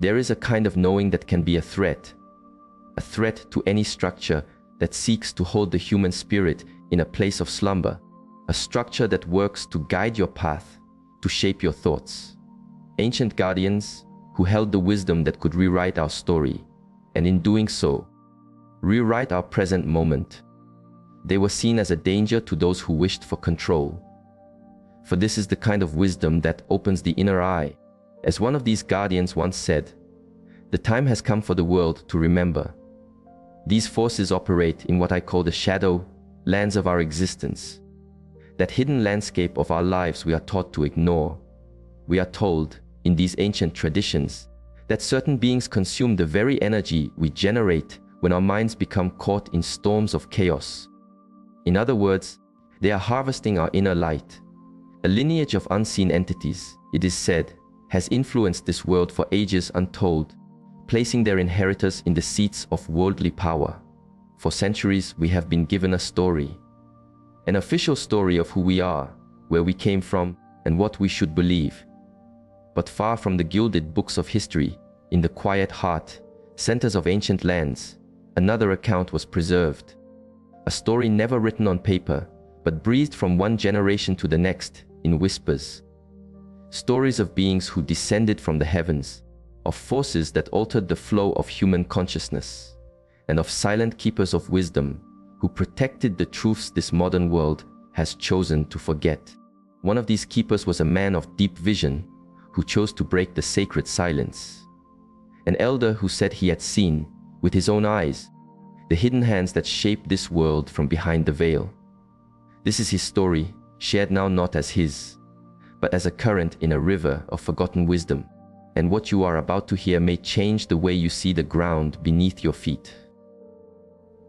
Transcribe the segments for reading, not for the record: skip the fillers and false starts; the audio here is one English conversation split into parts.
There is a kind of knowing that can be a threat to any structure that seeks to hold the human spirit in a place of slumber, a structure that works to guide your path, to shape your thoughts. Ancient guardians who held the wisdom that could rewrite our story, and in doing so, rewrite our present moment. They were seen as a danger to those who wished for control. For this is the kind of wisdom that opens the inner eye. As one of these guardians once said, "The time has come for the world to remember." These forces operate in what I call the shadow lands of our existence. That hidden landscape of our lives we are taught to ignore. We are told, in these ancient traditions, that certain beings consume the very energy we generate when our minds become caught in storms of chaos. In other words, they are harvesting our inner light. A lineage of unseen entities, it is said, has influenced this world for ages untold, placing their inheritors in the seats of worldly power. For centuries, we have been given a story, an official story of who we are, where we came from, and what we should believe. But far from the gilded books of history, in the quiet heart, centers of ancient lands, another account was preserved. A story never written on paper, but breathed from one generation to the next in whispers. Stories of beings who descended from the heavens, of forces that altered the flow of human consciousness, and of silent keepers of wisdom who protected the truths this modern world has chosen to forget. One of these keepers was a man of deep vision who chose to break the sacred silence. An elder who said he had seen, with his own eyes, the hidden hands that shaped this world from behind the veil. This is his story, shared now not as his, but as a current in a river of forgotten wisdom. And what you are about to hear may change the way you see the ground beneath your feet.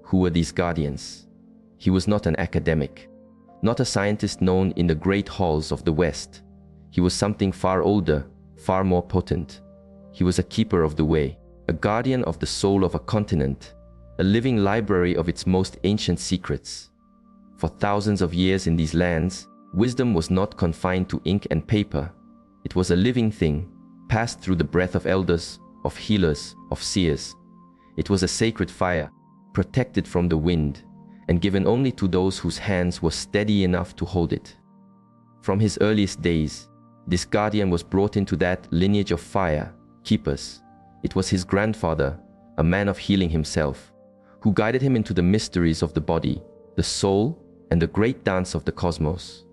Who were these guardians? He was not an academic, not a scientist known in the great halls of the West. He was something far older, far more potent. He was a keeper of the way, a guardian of the soul of a continent, a living library of its most ancient secrets. For thousands of years in these lands, wisdom was not confined to ink and paper. It was a living thing, passed through the breath of elders, of healers, of seers. It was a sacred fire, protected from the wind, and given only to those whose hands were steady enough to hold it. From his earliest days, this guardian was brought into that lineage of fire, keepers. It was his grandfather, a man of healing himself, who guided him into the mysteries of the body, the soul, and the great dance of the cosmos.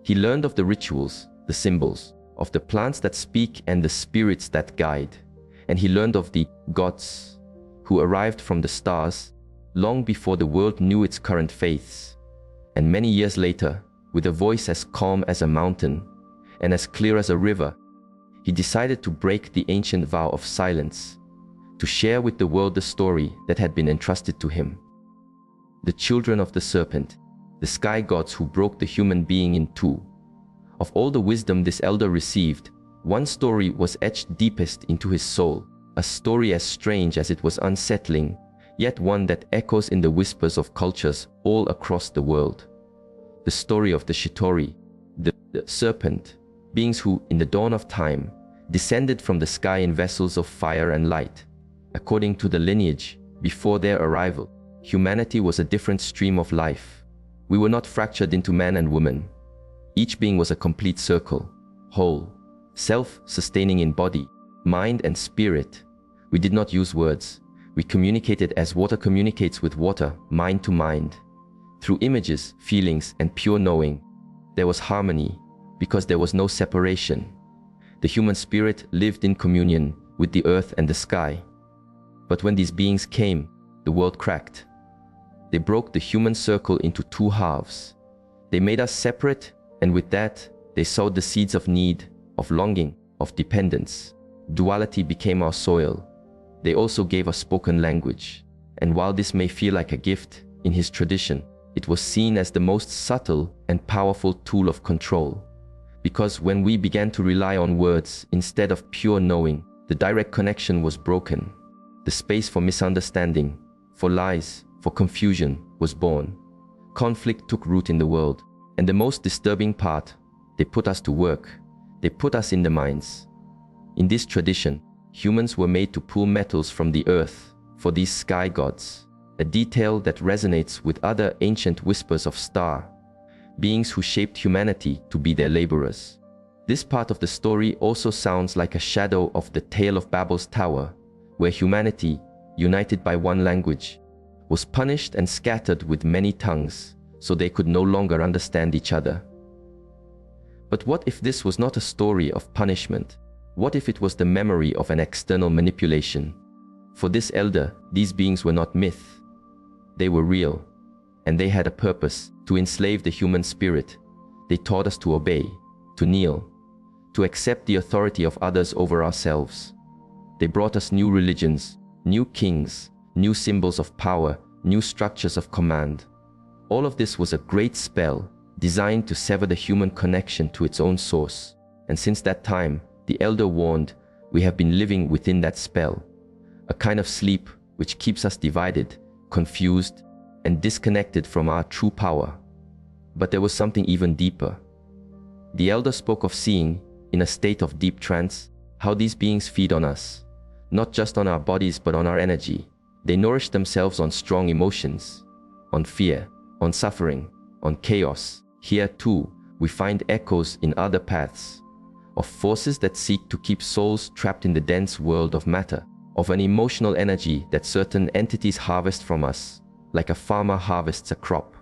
He learned of the rituals, the symbols, of the plants that speak and the spirits that guide, and he learned of the gods who arrived from the stars long before the world knew its current faiths. And many years later, with a voice as calm as a mountain and as clear as a river, he decided to break the ancient vow of silence, to share with the world the story that had been entrusted to him. The children of the serpent, the sky gods who broke the human being in two. Of all the wisdom this elder received, one story was etched deepest into his soul, a story as strange as it was unsettling, yet one that echoes in the whispers of cultures all across the world. The story of the Shitori, the serpent, beings who, in the dawn of time, descended from the sky in vessels of fire and light. According to the lineage, before their arrival, humanity was a different stream of life. We were not fractured into man and woman. Each being was a complete circle, whole, self-sustaining in body, mind, and spirit. We did not use words. We communicated as water communicates with water, mind to mind. Through images, feelings, and pure knowing, there was harmony, because there was no separation. The human spirit lived in communion with the earth and the sky. But when these beings came, the world cracked. They broke the human circle into two halves. They made us separate, and with that, they sowed the seeds of need, of longing, of dependence. Duality became our soil. They also gave us spoken language. And while this may feel like a gift, in his tradition, it was seen as the most subtle and powerful tool of control. Because when we began to rely on words instead of pure knowing, the direct connection was broken. The space for misunderstanding, for lies, for confusion was born. Conflict took root in the world. And the most disturbing part, they put us to work. They put us in the mines. In this tradition, humans were made to pull metals from the earth for these sky gods, a detail that resonates with other ancient whispers of star beings who shaped humanity to be their laborers. This part of the story also sounds like a shadow of the tale of Babel's Tower, where humanity, united by one language, was punished and scattered with many tongues, so they could no longer understand each other. But what if this was not a story of punishment? What if it was the memory of an external manipulation? For this elder, these beings were not myth. They were real, and they had a purpose: to enslave the human spirit. They taught us to obey, to kneel, to accept the authority of others over ourselves. They brought us new religions, new kings, new symbols of power, new structures of command. All of this was a great spell designed to sever the human connection to its own source. And since that time, the elder warned, we have been living within that spell, a kind of sleep which keeps us divided, confused, and disconnected from our true power. But there was something even deeper. The elder spoke of seeing, in a state of deep trance, how these beings feed on us, not just on our bodies but on our energy. They nourish themselves on strong emotions, on fear, on suffering, on chaos. Here too, we find echoes in other paths, of forces that seek to keep souls trapped in the dense world of matter, of an emotional energy that certain entities harvest from us, like a farmer harvests a crop.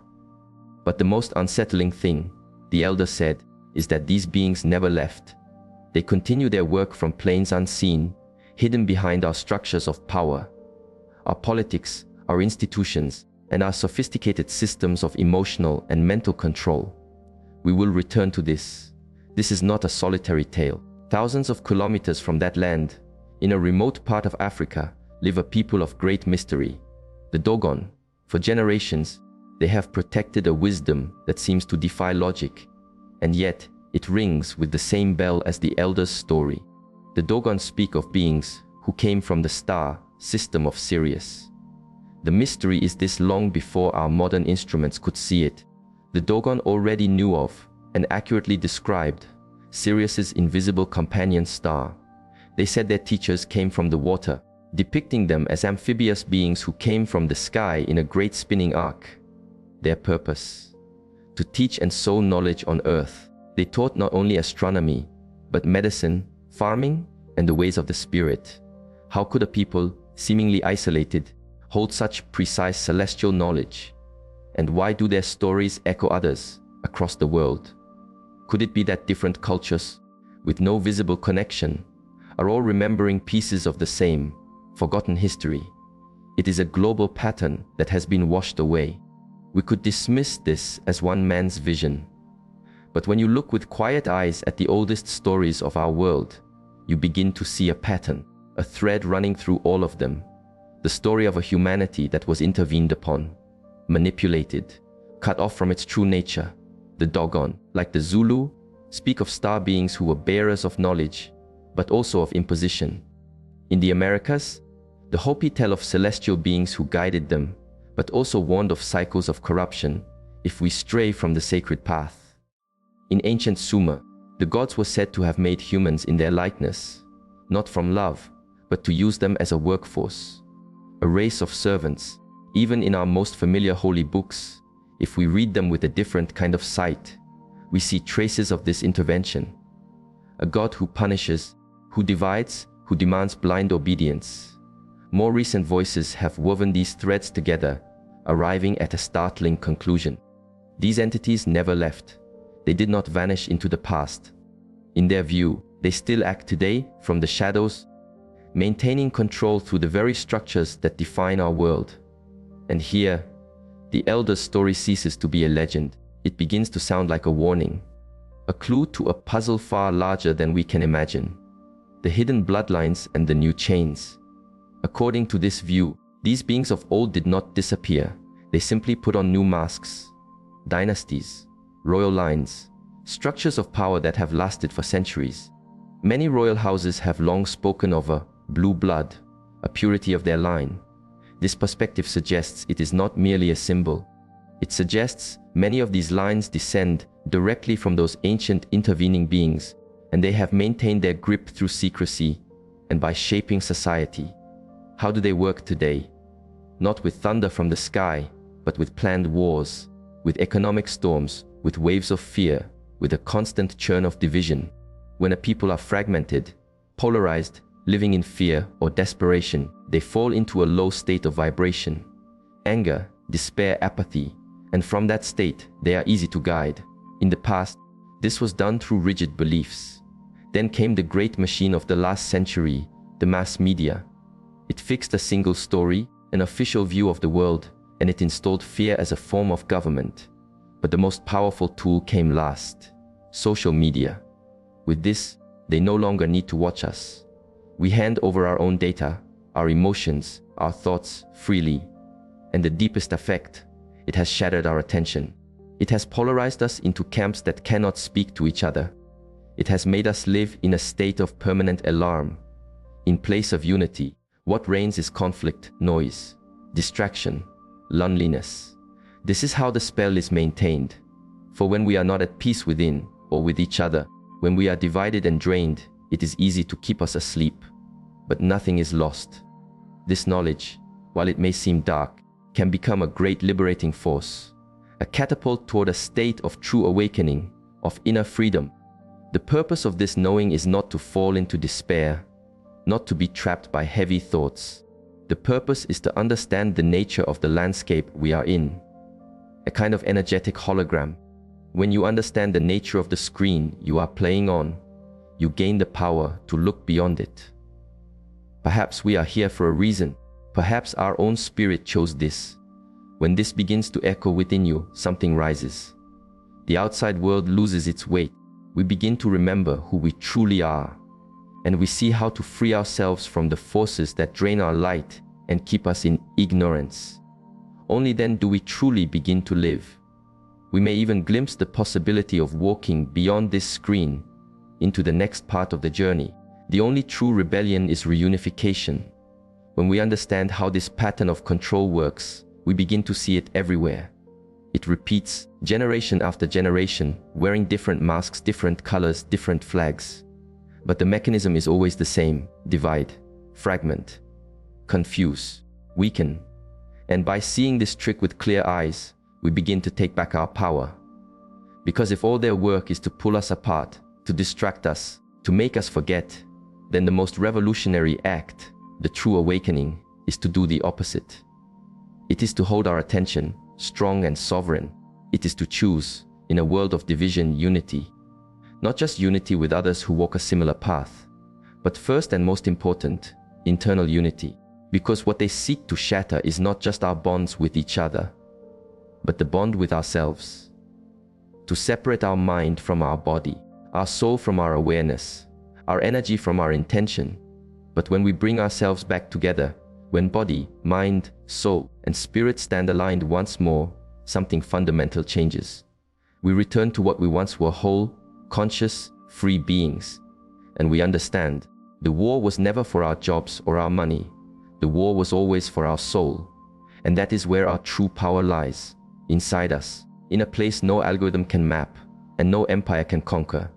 But the most unsettling thing, the elder said, is that these beings never left. They continue their work from planes unseen, hidden behind our structures of power, our politics, our institutions, and our sophisticated systems of emotional and mental control. We will return to this. This is not a solitary tale. Thousands of kilometers from that land, in a remote part of Africa, live a people of great mystery, the Dogon. For generations, they have protected a wisdom that seems to defy logic, and yet it rings with the same bell as the elder's story. The Dogon speak of beings who came from the star system of Sirius. The mystery is this: long before our modern instruments could see it, the Dogon already knew of and accurately described Sirius's invisible companion star. They said their teachers came from the water, depicting them as amphibious beings who came from the sky in a great spinning arc. Their purpose: to teach and sow knowledge on earth. They taught not only astronomy, but medicine, farming, and the ways of the spirit. How could a people, seemingly isolated, hold such precise celestial knowledge? And why do their stories echo others across the world? Could it be that different cultures, with no visible connection, are all remembering pieces of the same forgotten history? It is a global pattern that has been washed away. We could dismiss this as one man's vision. But when you look with quiet eyes at the oldest stories of our world, you begin to see a pattern, a thread running through all of them. The story of a humanity that was intervened upon, manipulated, cut off from its true nature. The Dogon, like the Zulu, speak of star beings who were bearers of knowledge, but also of imposition. In the Americas, the Hopi tell of celestial beings who guided them, but also warned of cycles of corruption if we stray from the sacred path. In ancient Sumer, the gods were said to have made humans in their likeness, not from love, but to use them as a workforce, a race of servants. Even in our most familiar holy books, if we read them with a different kind of sight, we see traces of this intervention. A God who punishes, who divides, who demands blind obedience. More recent voices have woven these threads together, arriving at a startling conclusion. These entities never left. They did not vanish into the past. In their view, they still act today from the shadows, maintaining control through the very structures that define our world. And here, the elder's story ceases to be a legend. It begins to sound like a warning, a clue to a puzzle far larger than we can imagine: the hidden bloodlines and the new chains. According to this view, these beings of old did not disappear. They simply put on new masks, dynasties, royal lines, structures of power that have lasted for centuries. Many royal houses have long spoken of a blue blood, a purity of their line. This perspective suggests it is not merely a symbol. It suggests many of these lines descend directly from those ancient intervening beings, and they have maintained their grip through secrecy, and by shaping society. How do they work today? Not with thunder from the sky, but with planned wars, with economic storms, with waves of fear, with a constant churn of division. When a people are fragmented, polarized, living in fear or desperation, they fall into a low state of vibration, anger, despair, apathy, and from that state, they are easy to guide. In the past, this was done through rigid beliefs. Then came the great machine of the last century, the mass media. It fixed a single story, an official view of the world, and it installed fear as a form of government. But the most powerful tool came last: social media. With this, they no longer need to watch us. We hand over our own data, our emotions, our thoughts freely. And the deepest effect, it has shattered our attention. It has polarized us into camps that cannot speak to each other. It has made us live in a state of permanent alarm. In place of unity, what reigns is conflict, noise, distraction, loneliness. This is how the spell is maintained. For when we are not at peace within or with each other, when we are divided and drained, it is easy to keep us asleep. But nothing is lost. This knowledge, while it may seem dark, can become a great liberating force, a catapult toward a state of true awakening, of inner freedom. The purpose of this knowing is not to fall into despair, not to be trapped by heavy thoughts. The purpose is to understand the nature of the landscape we are in, a kind of energetic hologram. When you understand the nature of the screen you are playing on, you gain the power to look beyond it. Perhaps we are here for a reason. Perhaps our own spirit chose this. When this begins to echo within you, something rises. The outside world loses its weight. We begin to remember who we truly are, and we see how to free ourselves from the forces that drain our light and keep us in ignorance. Only then do we truly begin to live. We may even glimpse the possibility of walking beyond this screen into the next part of the journey. The only true rebellion is reunification. When we understand how this pattern of control works, we begin to see it everywhere. It repeats generation after generation, wearing different masks, different colors, different flags. But the mechanism is always the same: divide, fragment, confuse, weaken. And by seeing this trick with clear eyes, we begin to take back our power. Because if all their work is to pull us apart, to distract us, to make us forget, then the most revolutionary act, the true awakening, is to do the opposite. It is to hold our attention, strong and sovereign. It is to choose, in a world of division, unity. Not just unity with others who walk a similar path, but first and most important, internal unity. Because what they seek to shatter is not just our bonds with each other, but the bond with ourselves. To separate our mind from our body, our soul from our awareness, our energy from our intention. But when we bring ourselves back together, when body, mind, soul, and spirit stand aligned once more, something fundamental changes. We return to what we once were: whole, conscious, free beings. And we understand, the war was never for our jobs or our money. The war was always for our soul. And that is where our true power lies, inside us, in a place no algorithm can map and no empire can conquer.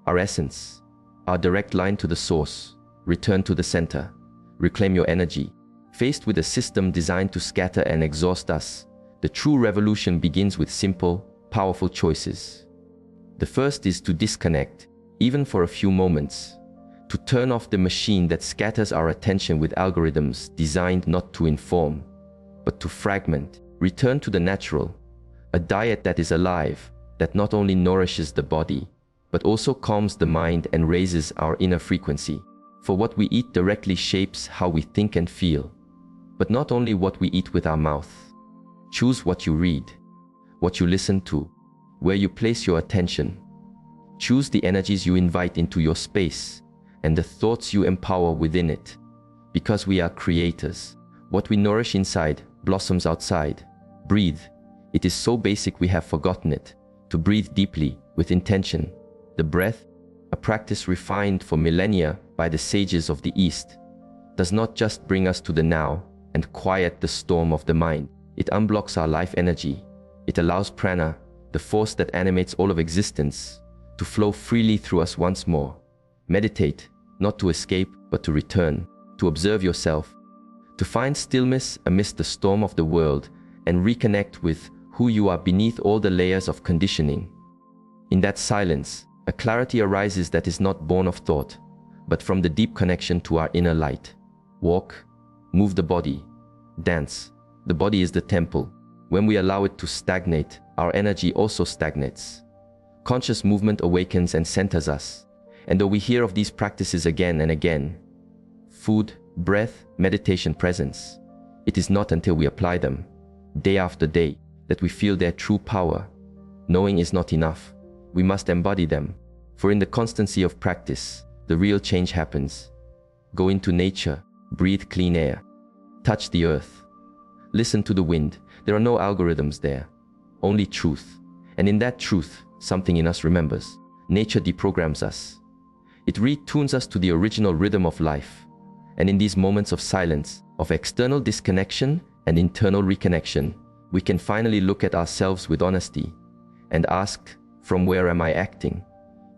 Our essence, our direct line to the source. Return to the center. Reclaim your energy. Faced with a system designed to scatter and exhaust us, the true revolution begins with simple, powerful choices. The first is to disconnect, even for a few moments. To turn off the machine that scatters our attention with algorithms designed not to inform, but to fragment. Return to the natural, a diet that is alive, that not only nourishes the body, but also calms the mind and raises our inner frequency. For what we eat directly shapes how we think and feel. But not only what we eat with our mouth. Choose what you read, what you listen to, where you place your attention. Choose the energies you invite into your space and the thoughts you empower within it. Because we are creators. What we nourish inside blossoms outside. Breathe. It is so basic we have forgotten it. To breathe deeply, with intention. The breath, a practice refined for millennia by the sages of the East, does not just bring us to the now and quiet the storm of the mind. It unblocks our life energy. It allows prana, the force that animates all of existence, to flow freely through us once more. Meditate, not to escape, but to return, to observe yourself, to find stillness amidst the storm of the world and reconnect with who you are beneath all the layers of conditioning. In that silence, a clarity arises that is not born of thought, but from the deep connection to our inner light. Walk, move the body, dance. The body is the temple. When we allow it to stagnate, our energy also stagnates. Conscious movement awakens and centers us. And though we hear of these practices again and again, food, breath, meditation, presence, it is not until we apply them, day after day, that we feel their true power. Knowing is not enough. We must embody them, for in the constancy of practice, the real change happens. Go into nature, breathe clean air, touch the earth, listen to the wind. There are no algorithms there, only truth. And in that truth, something in us remembers. Nature deprograms us. It retunes us to the original rhythm of life. And in these moments of silence, of external disconnection and internal reconnection, we can finally look at ourselves with honesty and ask, from where am I acting?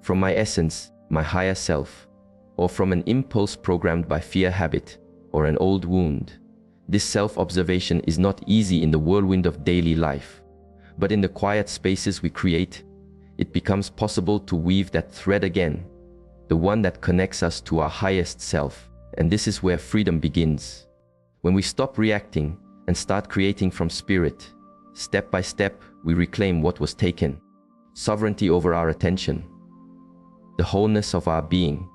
From my essence, my higher self, or from an impulse programmed by fear, habit, or an old wound? This self-observation is not easy in the whirlwind of daily life, but in the quiet spaces we create, it becomes possible to weave that thread again, the one that connects us to our highest self. And this is where freedom begins. When we stop reacting and start creating from spirit, step by step, we reclaim what was taken. Sovereignty over our attention, the wholeness of our being,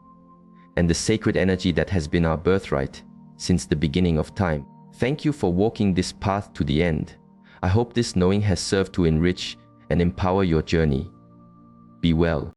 and the sacred energy that has been our birthright since the beginning of time. Thank you for walking this path to the end. I hope this knowing has served to enrich and empower your journey. Be well.